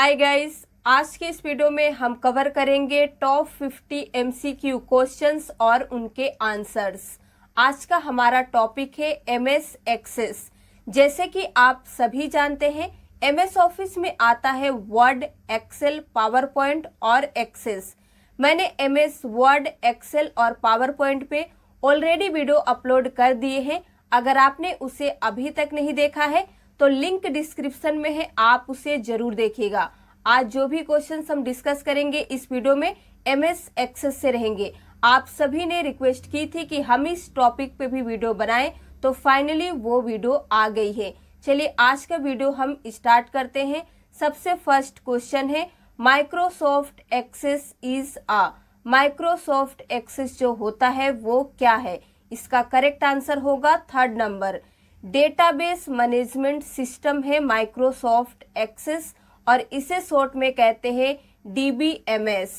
Hi guys, आज के इस वीडियो में हम कवर करेंगे टॉप 50 एमसीक्यू क्वेश्चंस और उनके आंसर्स। आज का हमारा टॉपिक है एमएस एक्सेस। जैसे कि आप सभी जानते हैं, एमएस ऑफिस में आता है वर्ड, एक्सेल, पावर पॉइंट और एक्सेस। मैंने एमएस वर्ड, एक्सेल और पावर पॉइंट पे ऑलरेडी वीडियो अपलोड कर दिए हैं। अगर आपने उसे अभी तक नहीं देखा है तो लिंक डिस्क्रिप्शन में है, आप उसे जरूर देखिएगा। आज जो भी क्वेश्चंस हम डिस्कस करेंगे इस वीडियो में एमएस एक्सेस से रहेंगे। आप सभी ने रिक्वेस्ट की थी कि हम इस टॉपिक पे भी वीडियो बनाएं, तो फाइनली वो वीडियो आ गई है। चलिए आज का वीडियो हम स्टार्ट करते हैं। सबसे फर्स्ट क्वेश्चन है, Microsoft Access is a. Microsoft Access जो होता है वो क्या है? इसका करेक्ट आंसर होगा third number. Database management system है माइक्रोसॉफ्ट एक्सेस और इसे शॉर्ट में कहते हैं डीबीएमएस।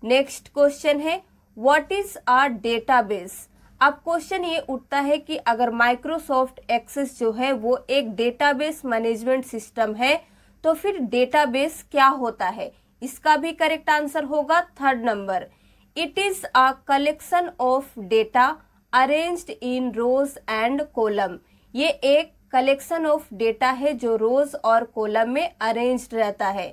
नेक्स्ट क्वेश्चन है, व्हाट इज अ डेटाबेस। अब क्वेश्चन ये उठता है कि अगर माइक्रोसॉफ्ट एक्सेस जो है वो एक डेटाबेस मैनेजमेंट सिस्टम है तो फिर डेटाबेस क्या होता है? इसका भी करेक्ट आंसर होगा third number. It is a collection of data arranged in rows and column. ये एक कलेक्शन ऑफ डेटा है जो रोज और कॉलम में अरेंज्ड रहता है।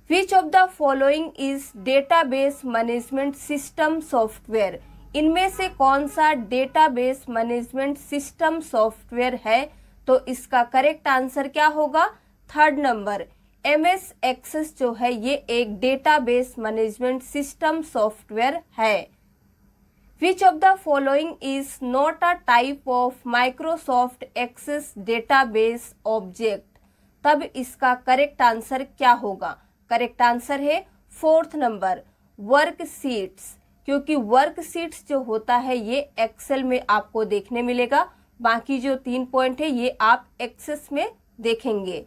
विच of the following is database management system software. इनमें से कौन सा डेटाबेस मैनेजमेंट सिस्टम सॉफ्टवेयर है? तो इसका करेक्ट आंसर क्या होगा? Third number. एमएस एक्सेस जो है ये एक डेटाबेस मैनेजमेंट सिस्टम सॉफ्टवेयर है। Which of the following is not a type of Microsoft Access database object? तब इसका करेक्ट आंसर क्या होगा? करेक्ट आंसर है फोर्थ नंबर, वर्कशीट्स। क्योंकि वर्कशीट्स जो होता है ये एक्सेल में आपको देखने मिलेगा, बाकी जो 3 पॉइंट है ये आप एक्सेस में देखेंगे।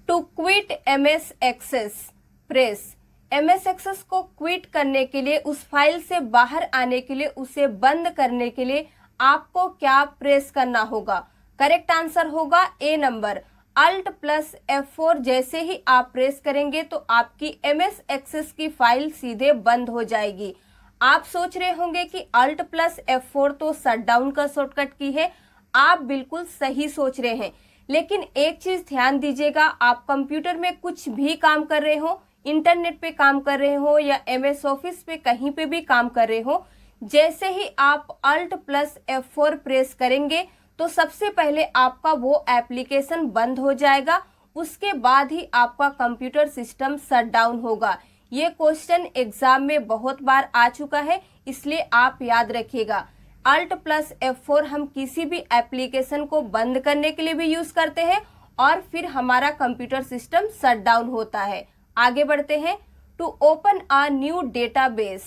To quit MS access press. MS access को क्विट करने के लिए, उस फाइल से बाहर आने के लिए, उसे बंद करने के लिए आपको क्या प्रेस करना होगा? करेक्ट आंसर होगा a number, alt plus F4। जैसे ही आप प्रेस करेंगे तो आपकी एमएस एक्सेस की फाइल सीधे बंद हो जाएगी। आप सोच रहे होंगे कि अल्ट प्लस F4 तो शटडाउन का शॉर्टकट की है। आप बिल्कुल सही सोच रहे हैं, लेकिन एक चीज ध्यान दीजिएगा, आप कंप्यूटर में कुछ भी काम कर रहे हो, इंटरनेट पे काम कर रहे हो या एमएस ऑफिस पे कहीं पे भी काम कर रहे हो, जैसे ही आप अल्ट प्लस F4 प्रेस करेंगे तो सबसे पहले आपका वो एप्लीकेशन बंद हो जाएगा, उसके बाद ही आपका कंप्यूटर सिस्टम शट डाउन होगा। ये क्वेश्चन एग्जाम में बहुत बार आ चुका है, इसलिए आप याद रखिएगा। अल्ट प्लस F4 हम किसी भी एप्लीकेशन को बंद करने के लिए भी यूज करते हैं और फिर हमारा कंप्यूटर सिस्टम शट डाउन होता है। आगे बढ़ते हैं। To open a new database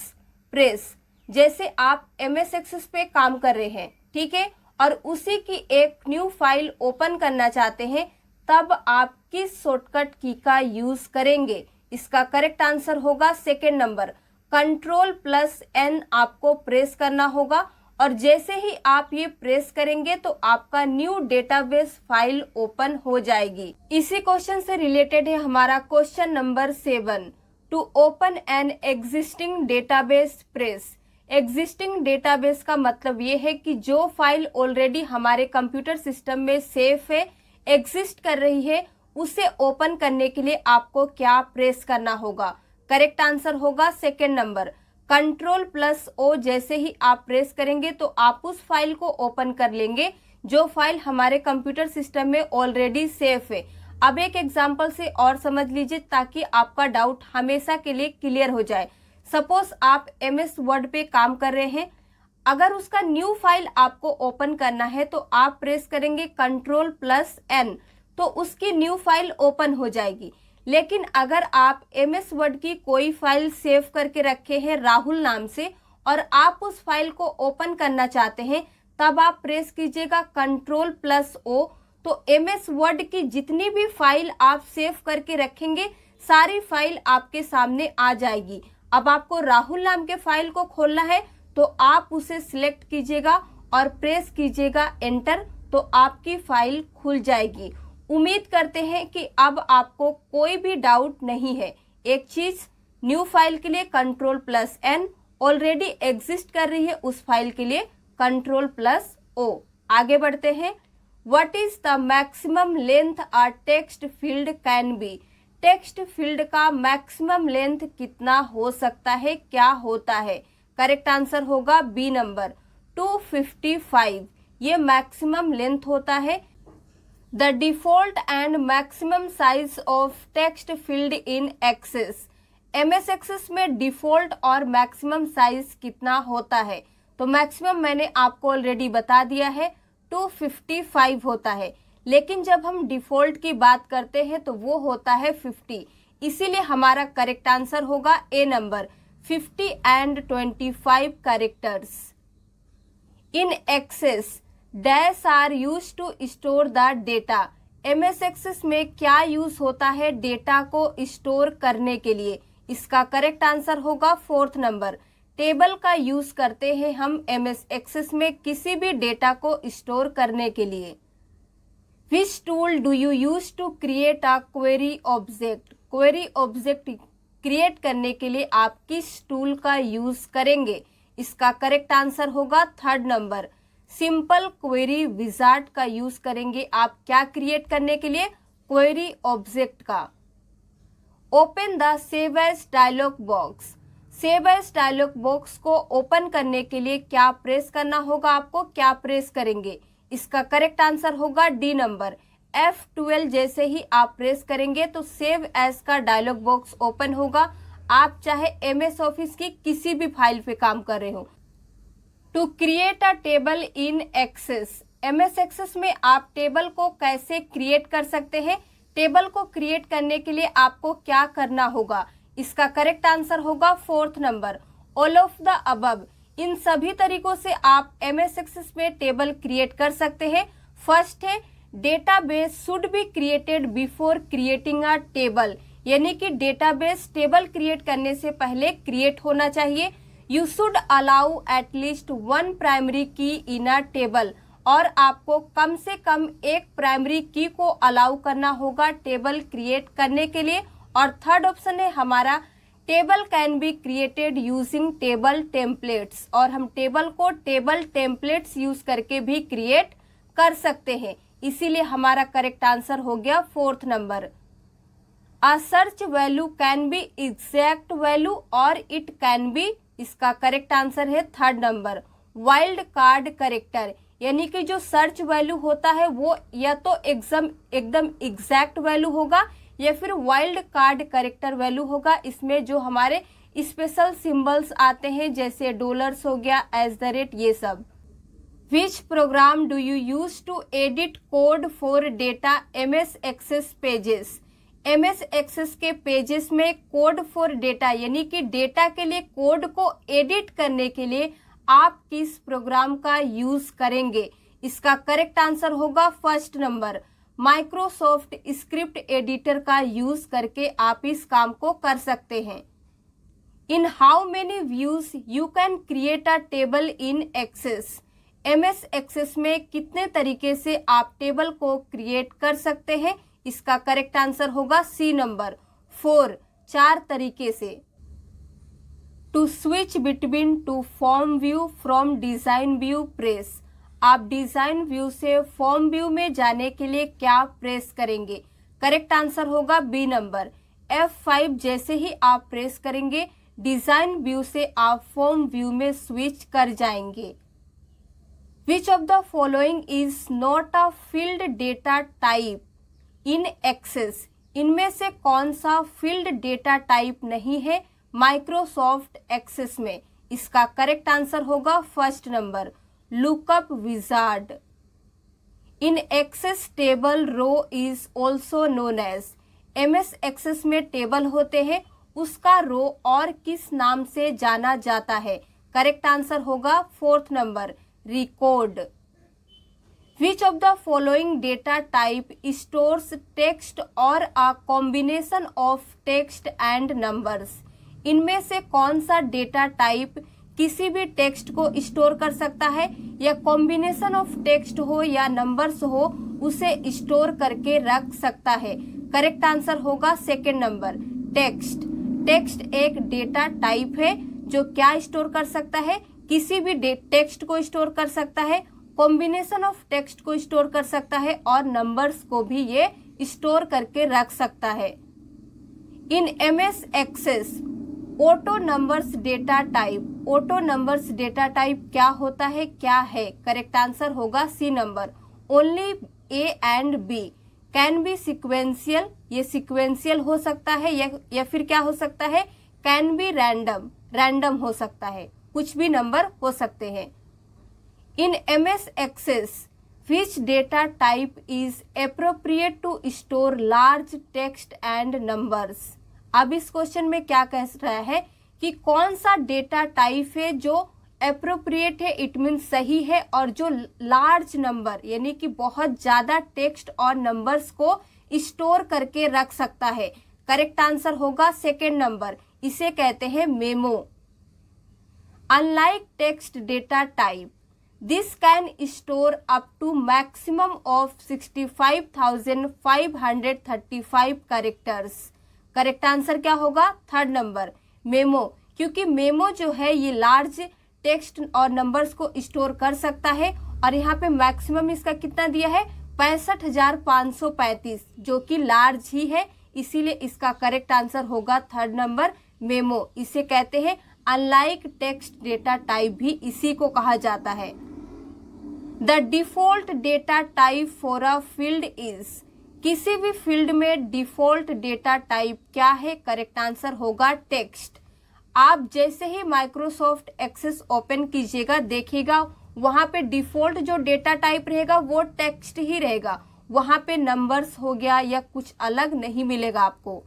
press. जैसे आप एमएस एक्सेस पे काम कर रहे हैं, ठीक है, और उसी की एक न्यू फाइल ओपन करना चाहते हैं, तब आप किस शॉर्टकट की का यूज करेंगे? इसका करेक्ट आंसर होगा second number, control plus N आपको प्रेस करना होगा और जैसे ही आप ये प्रेस करेंगे तो आपका न्यू डेटाबेस फाइल ओपन हो जाएगी। इसी क्वेश्चन से रिलेटेड है हमारा question number 7। To open an existing database press. Existing database का मतलब ये है कि जो फाइल ऑलरेडी हमारे कंप्यूटर सिस्टम में सेफ है, एग्जिस्ट कर रही है, उसे ओपन करने के लिए आपको क्या प्रेस करना होगा? करेक्ट आंसर होगा second number, control plus O। जैसे ही आप प्रेस करेंगे तो आप उस फाइल को ओपन कर लेंगे जो फाइल हमारे कंप्यूटर सिस्टम में ऑलरेडी सेफ है। अब एक एग्जांपल से और समझ लीजिए ताकि आपका डाउट हमेशा के लिए क्लियर हो जाए। सपोज आप एमएस वर्ड पे काम कर रहे हैं, अगर उसका न्यू फाइल आपको ओपन करना है तो आप प्रेस करेंगे कंट्रोल प्लस N, तो उसकी न्यू फाइल ओपन हो जाएगी। लेकिन अगर आप एमएस वर्ड की कोई फाइल सेव करके रखे हैं राहुल नाम से और आप उस फाइल को ओपन करना चाहते हैं, तब आप प्रेस कीजिएगा कंट्रोल प्लस O। तो एमएस वर्ड की जितनी भी फाइल आप सेव करके रखेंगे, सारी फाइल आपके सामने आ जाएगी। अब आपको राहुल नाम के फाइल को खोलना है तो आप उसे सिलेक्ट कीजिएगा और प्रेस कीजिएगा एंटर, तो आपकी फाइल खुल जाएगी। उम्मीद करते हैं कि अब आपको कोई भी डाउट नहीं है। एक चीज, न्यू फाइल के लिए Ctrl+N, ऑलरेडी एग्जिस्ट कर रही है उस फाइल के लिए Ctrl+O। आगे बढ़ते हैं। What is the maximum length a text field can be? Text field का मैक्सिमम लेंथ कितना हो सकता है, क्या होता है? करेक्ट आंसर होगा बी नंबर 255। ये मैक्सिमम लेंथ होता है। The default and maximum size of text field in access. MS access में डिफॉल्ट और मैक्सिमम साइज कितना होता है? तो मैक्सिमम मैंने आपको ऑलरेडी बता दिया है, 255 होता है। लेकिन जब हम डिफॉल्ट की बात करते हैं तो वो होता है 50। इसीलिए हमारा करेक्ट आंसर होगा a number 50 and 25 characters. In access dash are use to store the data. MS access में क्या यूज होता है डेटा को स्टोर करने के लिए? इसका करेक्ट आंसर होगा 4th नंबर, टेबल का यूज करते हैं हम MS एक्सेस में किसी भी डेटा को स्टोर करने के लिए। Which tool do you use to create a query object? Query object create करने के लिए आप किस टूल का यूज करेंगे? इसका करेक्ट आंसर होगा 3rd number, simple query wizard का यूज करेंगे आप क्या क्रिएट करने के लिए? क्वेरी ऑब्जेक्ट का। Open the save as dialog box. Save as dialog box को ओपन करने के लिए क्या प्रेस करना होगा आपको? क्या प्रेस करेंगे? इसका करेक्ट आंसर होगा डी नंबर, F12 जैसे ही आप प्रेस करेंगे तो सेव एज का डायलॉग बॉक्स ओपन होगा। आप चाहे MS ऑफिस की किसी भी फाइल पे काम कर रहे हो। To create a table in access. MS access में आप टेबल को कैसे क्रिएट कर सकते हैं? टेबल को क्रिएट करने के लिए आपको क्या करना होगा? इसका करेक्ट आंसर होगा 4th number, all of the above. इन सभी तरीकों से आप MS एक्सेस में टेबल क्रिएट कर सकते हैं। फर्स्ट है, database should be created before creating a table, यानी कि डेटाबेस टेबल क्रिएट करने से पहले क्रिएट होना चाहिए। You should allow at least 1 primary की इन अ टेबल, और आपको कम से कम एक प्राइमरी की को अलाउ करना होगा टेबल क्रिएट करने के लिए। और थर्ड ऑप्शन है हमारा, table can be created using table templates, और हम टेबल को टेबल टेम्पलेट्स यूज करके भी क्रिएट कर सकते हैं। इसीलिए हमारा करेक्ट आंसर हो गया 4th number. A search value can be exact value और इट कैन बी, इसका करेक्ट आंसर है 3rd number, wild card character, यानी कि जो सर्च वैल्यू होता है वो या तो एकदम एग्जैक्ट वैल्यू होगा या फिर वाइल्ड कार्ड करेक्टर वैल्यू होगा। इसमें जो हमारे स्पेशल सिंबल्स आते हैं जैसे डॉलर्स हो गया, @ ये सब। Which program do you use to edit code for data MS access pages? MS access के पेजेस में कोड फॉर डेटा, यानी कि डेटा के लिए कोड को एडिट करने के लिए आप किस प्रोग्राम का यूज करेंगे? इसका करेक्ट आंसर होगा 1st number, Microsoft script editor का यूज करके आप इस काम को कर सकते हैं। In how many views you can create a table in access? MS access में कितने तरीके से आप टेबल को क्रिएट कर सकते हैं? इसका करेक्ट आंसर होगा सी नंबर, 4 तरीके से। To switch between to form view from design view press. आप डिजाइन व्यू से फॉर्म व्यू में जाने के लिए क्या प्रेस करेंगे? करेक्ट आंसर होगा बी नंबर, F5 जैसे ही आप प्रेस करेंगे डिजाइन व्यू से आप फॉर्म व्यू में स्विच कर जाएंगे। विच of the following is not a field data type in access? इनमें से कौन सा फील्ड डेटा टाइप नहीं है माइक्रोसॉफ्ट एक्सेस में? इसका करेक्ट आंसर होगा 1st number, lookup wizard. In access table row is also known as. MS access में टेबल होते हैं, उसका रो और किस नाम से जाना जाता है? करेक्ट आंसर होगा 4th number, record. Which of the following data type stores text और a combination of text and numbers? इनमें से कौन सा डेटा टाइप किसी भी टेक्स्ट को स्टोर कर सकता है, या कॉम्बिनेशन ऑफ टेक्स्ट हो या नंबर्स हो उसे स्टोर करके रख सकता है। करेक्ट आंसर होगा सेकेंड नंबर टेक्स्ट। टेक्स्ट एक डेटा टाइप है जो क्या स्टोर कर सकता है, किसी भी टेक्स्ट को स्टोर कर सकता है, कॉम्बिनेशन ऑफ टेक्स्ट को स्टोर कर सकता है और नंबर्स को भी ये स्टोर करके रख सकता है। In MS Access auto numbers data type, auto numbers data type क्या होता है, क्या है? करेक्ट आंसर होगा C number only A and B can be sequential, ये सिक्वेंशियल हो सकता है या फिर क्या हो सकता है, कैन बी रैंडम, रैंडम हो सकता है, कुछ भी नंबर हो सकते हैं। In MS access which data type is appropriate to store large text and numbers? अब इस क्वेश्चन में क्या कह रहा है कि कौन सा डेटा टाइप है जो एप्रोप्रिएट है, इट मीन सही है, और जो लार्ज नंबर यानी कि बहुत ज्यादा टेक्स्ट और नंबर्स को स्टोर करके रख सकता है। करेक्ट आंसर होगा सेकेंड नंबर, इसे कहते हैं memo. Unlike text data type, this can store up to maximum of 65,535 characters। Correct answer क्या होगा, थर्ड नंबर मेमो, क्योंकि मेमो जो है ये लार्ज टेक्स्ट और नंबर्स को स्टोर कर सकता है और यहाँ पे मैक्सिमम इसका कितना दिया है 65,535, जो कि लार्ज ही है, इसीलिए इसका करेक्ट आंसर होगा थर्ड नंबर मेमो। इसे कहते हैं अनलाइक टेक्स्ट डेटा टाइप, भी इसी को कहा जाता है। The default data type for a field is, किसी भी फील्ड में डिफॉल्ट डेटा टाइप क्या है? करेक्ट आंसर होगा टेक्स्ट। आप जैसे ही माइक्रोसॉफ्ट एक्सेस ओपन कीजिएगा देखिएगा वहां पे डिफॉल्ट जो डेटा टाइप रहेगा वो टेक्स्ट ही रहेगा, वहां पे नंबर्स हो गया या कुछ अलग नहीं मिलेगा आपको।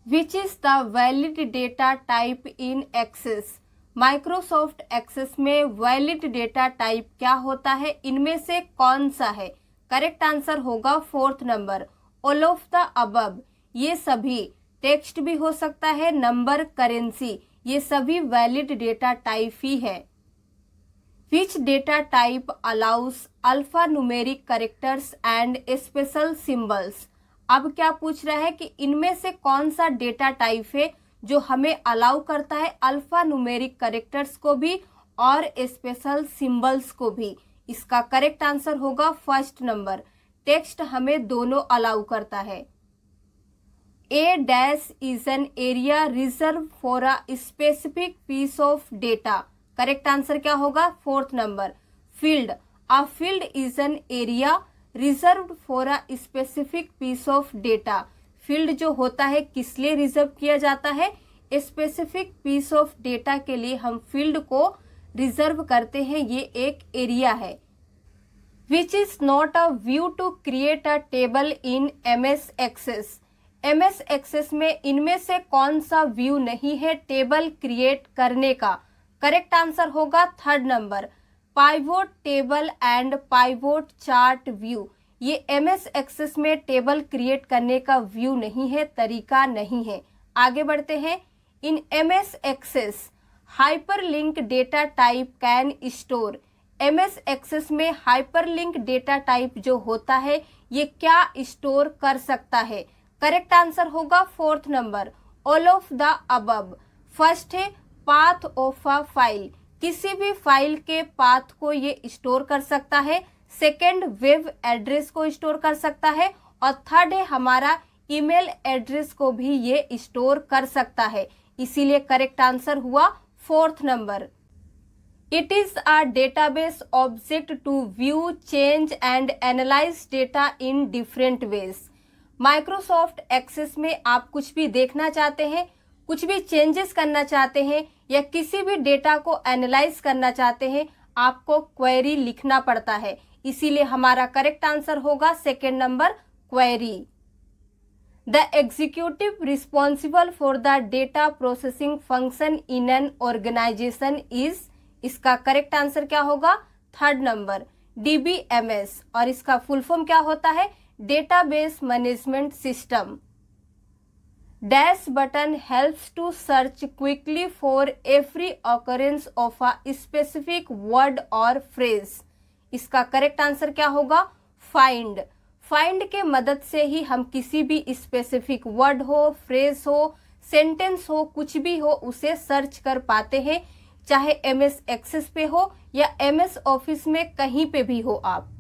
Which is the valid data type in Access, Microsoft Access में वैलिड डेटा टाइप क्या होता है, इनमें से कौन सा है? करेक्ट आंसर होगा fourth number all of the above, ये सभी, टेक्स्ट भी हो सकता है, नंबर, करेंसी, ये सभी वैलिड डेटा टाइप ही है। Which data type allow us alpha numeric characters and special symbols, अब क्या पूछ रहा है कि इनमें से कौन सा डेटा टाइप है जो हमें अलाउ करता है अल्फा न्यूमेरिक कैरेक्टर्स को भी और स्पेशल सिंबल्स को भी। इसका करेक्ट आंसर होगा फर्स्ट नंबर, टेक्स्ट हमें दोनों अलाउ करता है। A dash is an area reserve for a specific piece of data, correct answer क्या होगा, fourth number field. A field is an area reserved for a specific piece of data, field जो होता है किस लिए reserve किया जाता है, स्पेसिफिक पीस ऑफ डेटा के लिए हम फील्ड को रिजर्व करते हैं, ये एक एरिया है। Which is not a view to create a table in MS access, MS access में इनमें से कौन सा व्यू नहीं है टेबल क्रिएट करने का? करेक्ट आंसर होगा third number pivot table and pivot chart view, ये MS एक्सेस में टेबल क्रिएट करने का व्यू नहीं है, तरीका नहीं है। आगे बढ़ते हैं। In MS Access hyperlink data type can store, MS access में हाइपरलिंक डेटा टाइप जो होता है ये क्या स्टोर कर सकता है? करेक्ट आंसर होगा fourth number all of the above. First है पाथ ऑफ अ फाइल, किसी भी फाइल के पाथ को ये स्टोर कर सकता है। सेकेंड वेब एड्रेस को स्टोर कर सकता है और थर्ड है हमारा ईमेल एड्रेस को भी ये स्टोर कर सकता है, इसीलिए करेक्ट आंसर हुआ fourth number. It is a database object to view, change and analyse data in different ways, Microsoft Access में आप कुछ भी देखना चाहते हैं, कुछ भी चेंजेस करना चाहते हैं या किसी भी डेटा को एनालाइज करना चाहते हैं, आपको क्वेरी लिखना पड़ता है, इसीलिए हमारा करेक्ट आंसर होगा second number query. The executive responsible for the data processing function in an organisation is, इसका करेक्ट आंसर क्या होगा, थर्ड नंबर DBMS, और इसका फुल फॉर्म क्या होता है, database management system. Dash button helps to search quickly for every occurrence of a specific word और phrase, इसका करेक्ट आंसर क्या होगा, फाइंड। फाइंड के मदद से ही हम किसी भी स्पेसिफिक वर्ड हो, फ्रेज हो, सेंटेंस हो, कुछ भी हो उसे सर्च कर पाते हैं, चाहे एमएस एक्सेस पे हो या एमएस ऑफिस में कहीं पे भी हो आप।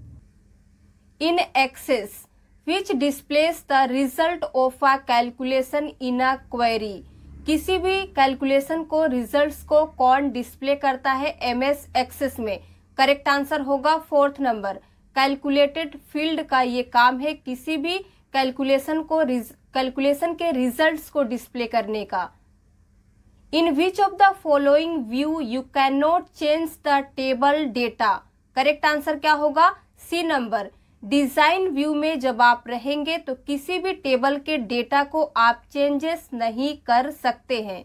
In excess which displace the result of a calculation in a query. किसी भी कैलकुलेशन को, रिजल्ट्स को कौन डिस्प्ले करता है एमएस एक्सेस में? करेक्ट आंसर होगा 4th नंबर, कैलकुलेटेड फील्ड का ये काम है किसी भी कैलकुलेशन के रिजल्ट्स को डिस्प्ले करने का। In which of the following view you can not change the table data. Correct answer क्या होगा? सी नंबर, डिजाइन व्यू में जब आप रहेंगे तो किसी भी टेबल के डेटा को आप चेंजेस नहीं कर सकते हैं।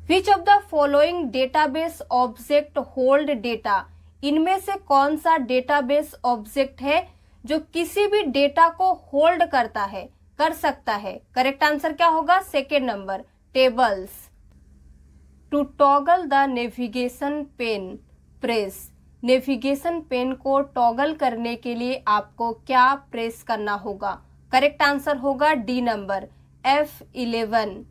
विच of the following database object hold data. इनमें से कौन सा डेटाबेस ऑब्जेक्ट है जो किसी भी डेटा को होल्ड करता है, कर सकता है? करेक्ट आंसर क्या होगा? 2nd number, tables. To toggle the navigation pane press. Navigation pane को टॉगल करने के लिए आपको क्या प्रेस करना होगा? करेक्ट आंसर होगा D number, F11।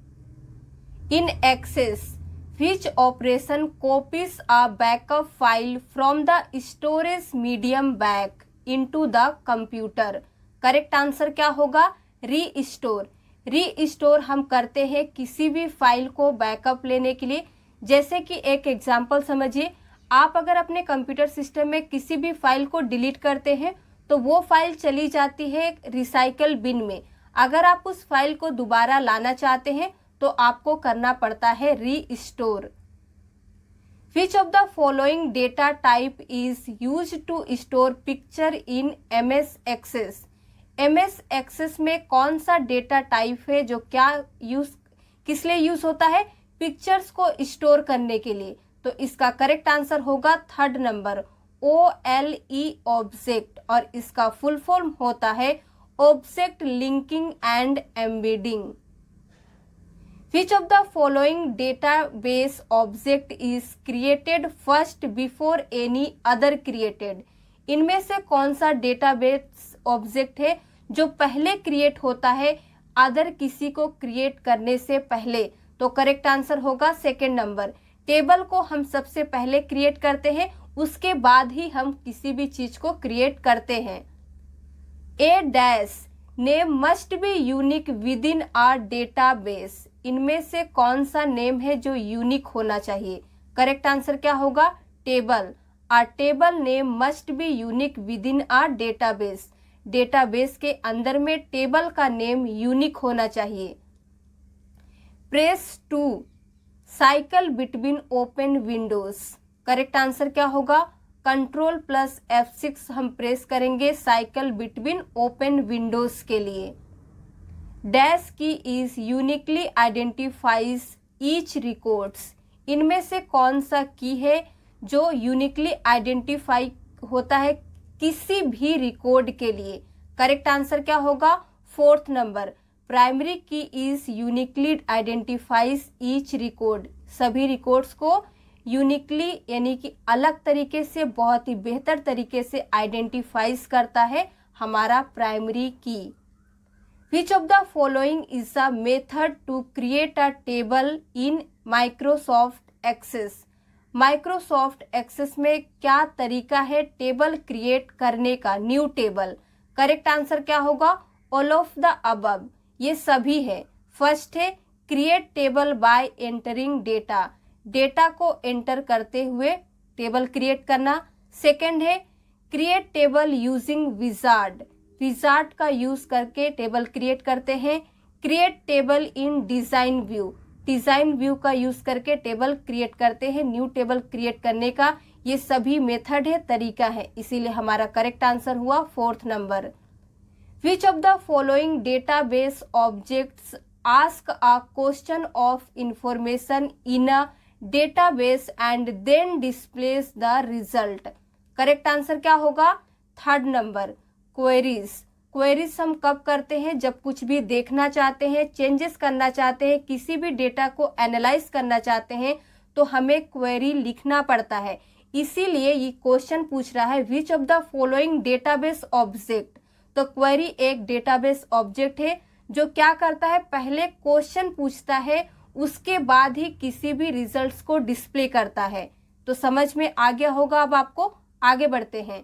In Access which operation copies a backup file from the storage medium back into the computer। Correct answer क्या होगा? रीस्टोर। रीस्टोर हम करते हैं किसी भी फाइल को बैकअप लेने के लिए। जैसे कि एक एग्जांपल समझिए, आप अगर अपने कंप्यूटर सिस्टम में किसी भी फाइल को डिलीट करते हैं तो वो फाइल चली जाती है रिसाइकल बिन में। अगर आप उस फाइल को दोबारा लाना चाहते हैं तो आपको करना पड़ता है restore. Which of the following data type is used to store picture in MS Access. MS Access में कौन सा डेटा टाइप है जो किस लिए यूज होता है? पिक्चर्स को स्टोर करने के लिए। तो इसका करेक्ट आंसर होगा 3rd नंबर, OLE ऑब्जेक्ट, और इसका फुल फॉर्म होता है object linking and embedding. Which of the following database object is created first before any other created? इनमें से कौन सा डेटाबेस ऑब्जेक्ट है जो पहले क्रिएट होता है अदर किसी को क्रिएट करने से पहले? तो करेक्ट आंसर होगा 2nd नंबर, टेबल को हम सबसे पहले क्रिएट करते हैं, उसके बाद ही हम किसी भी चीज को क्रिएट करते हैं। A dash name must be unique within our database. इनमें से कौन सा नेम है जो यूनिक होना चाहिए? करेक्ट आंसर क्या होगा? Table. Our table name must be unique within our database. Database के अंदर में टेबल का नेम यूनिक होना चाहिए। Press to cycle between open windows. Correct answer क्या होगा? कंट्रोल प्लस F6 हम प्रेस करेंगे साइकिल बिटवीन ओपन विंडोज के लिए। डैश की is uniquely identifies each records. इनमें से कौन सा की है जो यूनिकली आइडेंटिफाई होता है किसी भी रिकॉर्ड के लिए? करेक्ट आंसर क्या होगा? 4th नंबर, प्राइमरी की is uniquely identifies each record. सभी रिकॉर्ड्स को यूनिकली यानी कि अलग तरीके से, बहुत ही बेहतर तरीके से आइडेंटिफाइज करता है हमारा primary key. Which of the following is a method to create a table in Microsoft Access. Microsoft Access में क्या तरीका है टेबल क्रिएट करने का? New table. करेक्ट आंसर क्या होगा? ऑल ऑफ द अबव, ये सभी है। फर्स्ट है create table by entering data, data को एंटर करते हुए टेबल क्रिएट करना। सेकंड है create table using wizard, wizard का यूज करके टेबल क्रिएट करते हैं। क्रिएट टेबल इन डिजाइन व्यू, डिजाइन व्यू का यूज करके टेबल क्रिएट करते हैं। न्यू टेबल क्रिएट करने का ये सभी मेथड है, तरीका है, इसीलिए हमारा करेक्ट आंसर हुआ 4th number. Which of the following database objects ask a question of information in a database and then displays the result. Correct answer क्या होगा? 3rd number, queries. क्वेरीज हम कब करते हैं? जब कुछ भी देखना चाहते हैं, चेंजेस करना चाहते हैं, किसी भी डेटा को एनालाइज करना चाहते हैं तो हमें क्वेरी लिखना पड़ता है। इसीलिए ये क्वेश्चन पूछ रहा है विच of the following database object. तो क्वेरी एक डेटाबेस ऑब्जेक्ट है जो क्या करता है, पहले क्वेश्चन पूछता है उसके बाद ही किसी भी रिजल्ट्स को डिस्प्ले करता है। तो समझ में आ गया होगा। अब आपको आगे बढ़ते हैं।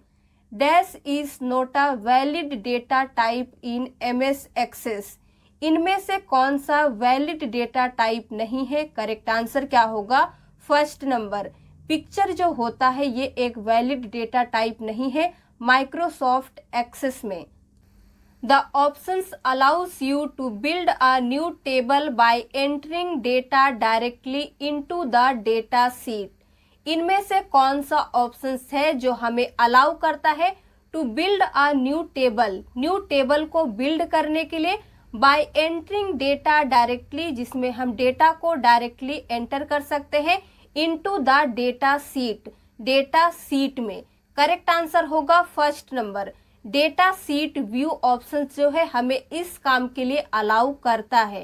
Dash is not a valid data type in MS Access. इनमें से कौन सा वैलिड डेटा टाइप नहीं है? करेक्ट आंसर क्या होगा? First number. पिक्चर जो होता है ये एक वैलिड डेटा टाइप नहीं है माइक्रोसॉफ्ट एक्सेस में। The options allows you to build a new table by entering data directly into the data sheet. इनमें से कौन सा ऑप्शंस है जो हमें अलाउ करता है to build a new table, new table को बिल्ड करने के लिए बाय एंटरिंग डेटा डायरेक्टली, जिसमें हम डेटा को डायरेक्टली एंटर कर सकते हैं into the data sheet, data sheet में। करेक्ट आंसर होगा first number. Data sheet view option जो है हमें इस काम के लिए अलाउ करता है।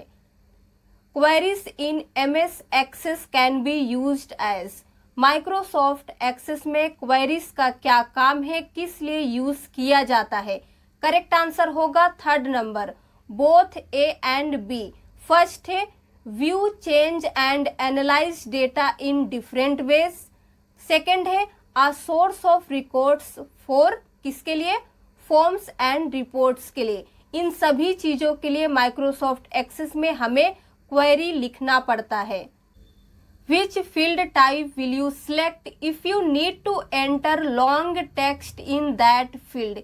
Queries in MS Access can be used as. Microsoft Access में क्वेरीज का क्या काम है, किस लिए यूज किया जाता है? करेक्ट आंसर होगा third number, both A and B. First है view, change and analyse data in different ways. Second है a source of records for, किसके लिए? फॉर्म्स एंड रिपोर्ट्स के लिए। इन सभी चीजों के लिए माइक्रोसॉफ्ट एक्सेस में हमें क्वेरी लिखना पड़ता है। Which field type will you select if you need to enter long text in that field.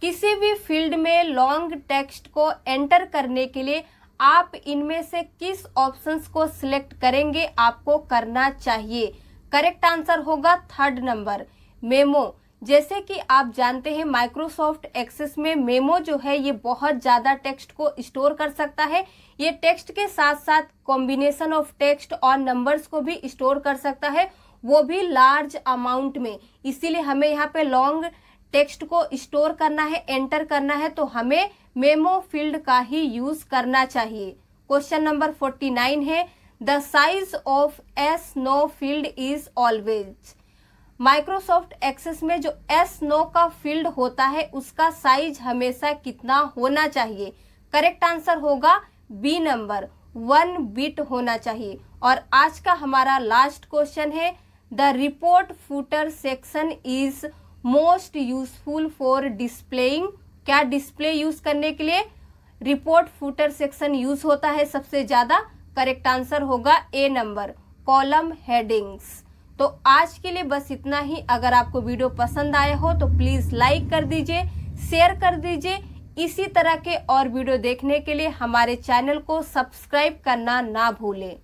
किसी भी फील्ड में लॉन्ग टेक्स्ट को एंटर करने के लिए आप इनमें से किस ऑप्शंस को सिलेक्ट करेंगे, आपको करना चाहिए? करेक्ट आंसर होगा थर्ड नंबर, मेमो। जैसे कि आप जानते हैं माइक्रोसॉफ्ट एक्सेस में मेमो जो है ये बहुत ज़्यादा टेक्स्ट को स्टोर कर सकता है। ये टेक्स्ट के साथ साथ कॉम्बिनेशन ऑफ टेक्स्ट और नंबर्स को भी स्टोर कर सकता है, वो भी लार्ज अमाउंट में। इसीलिए हमें यहाँ पे लॉन्ग टेक्स्ट को स्टोर करना है, एंटर करना है, तो हमें मेमो फील्ड का ही यूज करना चाहिए। क्वेश्चन नंबर 49 है the size of yes no field is always. Microsoft Access में जो एस नो का फील्ड होता है उसका साइज हमेशा कितना होना चाहिए? करेक्ट आंसर होगा बी नंबर, 1 बिट होना चाहिए। और आज का हमारा लास्ट क्वेश्चन है the report footer section is most useful for displaying. क्या डिस्प्ले यूज करने के लिए रिपोर्ट फुटर सेक्शन यूज होता है सबसे ज्यादा? करेक्ट आंसर होगा ए नंबर, कॉलम हेडिंग्स। तो आज के लिए बस इतना ही। अगर आपको वीडियो पसंद आया हो तो प्लीज लाइक कर दीजिए, शेयर कर दीजिए। इसी तरह के और वीडियो देखने के लिए हमारे चैनल को सब्सक्राइब करना ना भूलें।